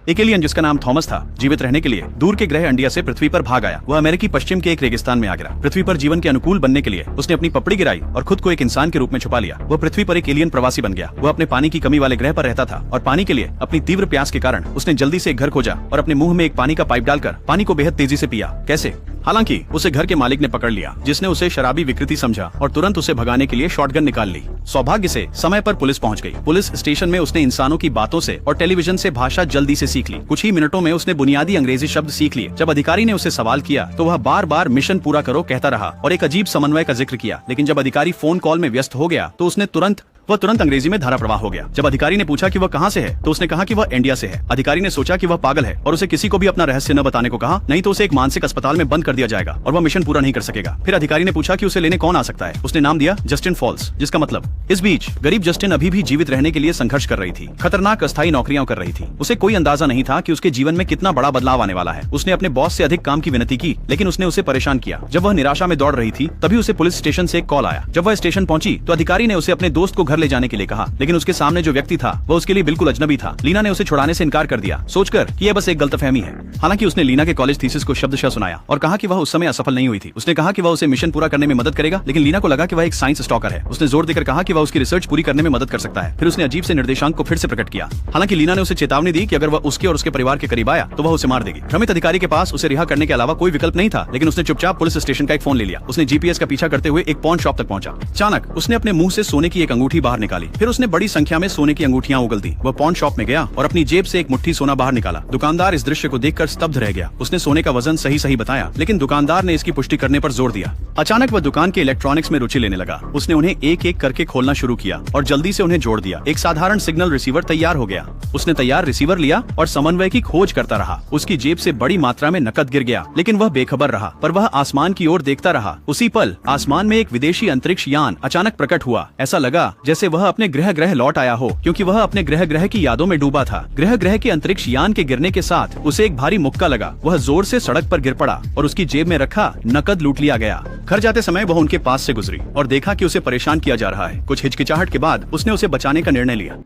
एक एलियन जिसका नाम थॉमस था जीवित रहने के लिए दूर के ग्रह इंडिया से पृथ्वी पर भाग आया। वह अमेरिकी पश्चिम के एक रेगिस्तान में आ गिरा। पृथ्वी पर जीवन के अनुकूल बनने के लिए उसने अपनी पपड़ी गिराई और खुद को एक इंसान के रूप में छुपा लिया। वह पृथ्वी पर एक एलियन प्रवासी बन गया। वह अपने पानी की कमी वाले ग्रह पर रहता था और पानी के लिए अपनी तीव्र प्यास के कारण उसने जल्दी से एक घर खोजा और अपने मुंह में एक पानी का पाइप डालकर पानी को बेहद तेजी से पिया। कैसे? हालांकि उसे घर के मालिक ने पकड़ लिया, जिसने उसे शराबी विकृति समझा और तुरंत उसे भगाने के लिए शॉटगन निकाल ली। सौभाग्य से समय पर पुलिस पहुंच गई। पुलिस स्टेशन में उसने इंसानों की बातों से और टेलीविजन से भाषा जल्दी से सीख ली। कुछ ही मिनटों में उसने बुनियादी अंग्रेजी शब्द सीख लिए। जब अधिकारी ने उसे सवाल किया तो वह बार बार मिशन पूरा करो कहता रहा और एक अजीब समन्वय का जिक्र किया। लेकिन जब अधिकारी फोन कॉल में व्यस्त हो गया तो उसने तुरंत अंग्रेजी में धारा प्रवाह हो गया। जब अधिकारी ने पूछा कि वह कहां से है तो उसने कहा कि वह इंडिया से है। अधिकारी ने सोचा कि वह पागल है और उसे किसी को भी अपना रहस्य न बताने को कहा, नहीं तो उसे एक मानसिक अस्पताल में बंद कर दिया जाएगा और वह मिशन पूरा नहीं कर सकेगा। फिर अधिकारी ने पूछा कि उसे लेने कौन आ सकता है। उसने नाम दिया जस्टिन फॉल्स, जिसका मतलब। इस बीच गरीब जस्टिन अभी भी जीवित रहने के लिए संघर्ष कर रही थी। खतरनाक अस्थायी नौकरियां कर रही थी। उसे कोई अंदाजा नहीं था कि उसके जीवन में कितना बड़ा बदलाव आने वाला है। उसने अपने बॉस से अधिक काम की विनती की, लेकिन उसने उसे परेशान किया। जब वह निराशा में दौड़ रही थी तभी उसे पुलिस स्टेशन से एक कॉल आया। जब वह स्टेशन पहुंची तो अधिकारी ने उसे अपने दोस्त को घर ले जाने के लिए कहा, लेकिन उसके सामने जो व्यक्ति था वह उसके लिए बिल्कुल अजनबी था। लीना ने उसे छुड़ाने से इनकार कर दिया, सोचकर कि यह बस एक गलतफहमी है। हालांकि उसने लीना के कॉलेज थीसिस को शब्दशः सुनाया और कहा कि वह उस समय असफल नहीं हुई थी। उसने कहा कि वह उसे मिशन पूरा करने में मदद करेगा, लेकिन लीना को लगा कि वह एक साइंस स्टॉकर है। उसने जोर देकर कहा कि वह उसकी रिसर्च पूरी करने में मदद कर सकता है। फिर उसने अजीब से निर्देशांक को फिर से प्रकट किया। हालांकि लीना ने उसे चेतावनी दी कि अगर वह उसके और उसके परिवार के करीब आया तो वह उसे मार देगी। भ्रमित अधिकारी के पास उसे रिहा करने के अलावा कोई विकल्प नहीं था, लेकिन उसने चुपचाप पुलिस स्टेशन का एक फोन ले लिया। उसने जीपीएस का पीछा करते हुए एक पॉन शॉप तक पहुंचा। अचानक उसने अपने मुंह से सोने की एक अंगूठी बाहर निकाली। फिर उसने बड़ी संख्या में सोने की अंगूठियां उगल दी। वह पॉन शॉप में गया और अपनी जेब से एक मुट्ठी सोना बाहर निकाला। दुकानदार इस दृश्य को देखकर स्तब्ध रह गया। उसने सोने का वजन सही बताया, लेकिन दुकानदार ने इसकी पुष्टि करने पर जोर दिया। अचानक वह दुकान के इलेक्ट्रॉनिक्स में रुचि लेने लगा। उसने उन्हें एक एक करके खोलना शुरू किया और जल्दी से उन्हें जोड़ दिया। एक साधारण सिग्नल रिसीवर तैयार हो गया। उसने तैयार रिसीवर लिया और समन्वय की खोज करता रहा। उसकी जेब से बड़ी मात्रा में नकद गिर गया, लेकिन वह बेखबर रहा। पर वह आसमान की ओर देखता रहा। उसी पल आसमान में एक विदेशी अंतरिक्ष यान अचानक प्रकट हुआ। ऐसा लगा जैसे वह अपने ग्रह लौट आया हो, क्योंकि वह अपने ग्रह की यादों में डूबा था। ग्रह के अंतरिक्ष यान के गिरने के साथ उसे एक भारी मुक्का लगा। वह जोर से सड़क पर गिर पड़ा और उसकी जेब में रखा नकद लूट लिया गया। घर जाते समय वह उनके पास से गुजरी और देखा कि उसे परेशान किया जा रहा है। कुछ हिचकिचाहट के बाद उसने उसे बचाने का निर्णय लिया।